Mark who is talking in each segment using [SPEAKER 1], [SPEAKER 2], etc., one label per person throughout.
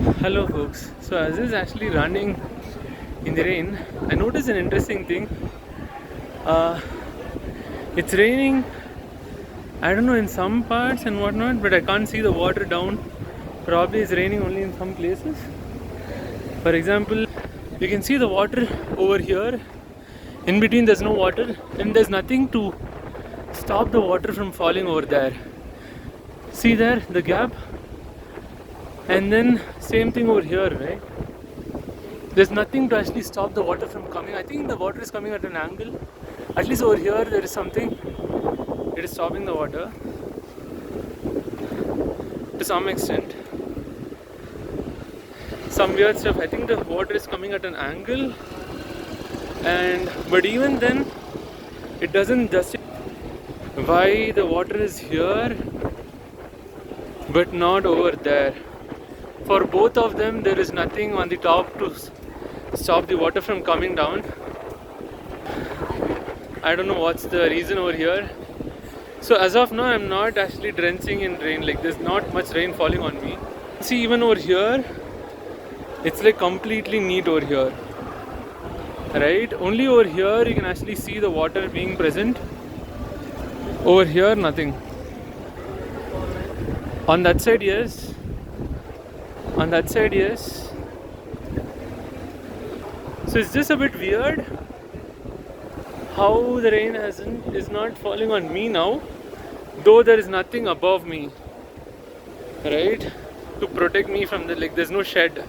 [SPEAKER 1] Hello folks. So as I was actually running in the rain, I noticed an interesting thing. Uh, it's raining, I don't know, in some parts and whatnot, but I can't see the water down. Probably it's raining only in some places. For example, you can see the water over here. In between there's no water and there's nothing to stop the water from falling over there. See there, the gap? And then same thing over here, right? There's nothing to actually stop the water from coming. I think the water is coming at an angle. At least over here there is something. It is stopping the water to some extent. Some weird stuff. I think the water is coming at an angle, but even then it doesn't justify why the water is here but not over there. For both of them there is nothing on the top to stop the water from coming down. I don't know what's the reason over here. So as of now I'm not actually drenching in rain, like there's not much rain falling on me. See, even over here it's like completely neat over here, right? Only over here you can actually see the water being present. Over here nothing. On that side yes, on that side yes. So it's just a bit weird how the rain is not falling on me now, though there is nothing above me, right, to protect me from the, like, there's no shed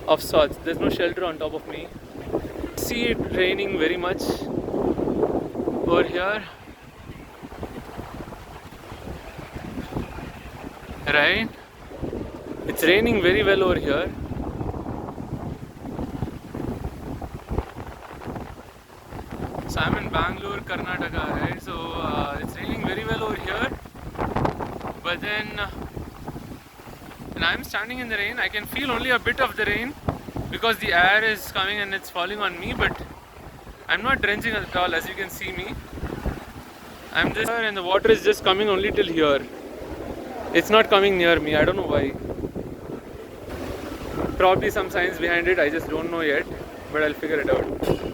[SPEAKER 1] of sorts, there's no shelter on top of me. See it raining very much over here, right? It's raining very well over here. So I'm in Bangalore, Karnataka, right? So it's raining very well over here. But then when I'm standing in the rain, I can feel only a bit of the rain because the air is coming and it's falling on me, but I'm not drenching at all, as you can see me. I'm just here and the water is just coming only till here. It's not coming near me, I don't know why. Probably some science behind it, I just don't know yet, but I'll figure it out.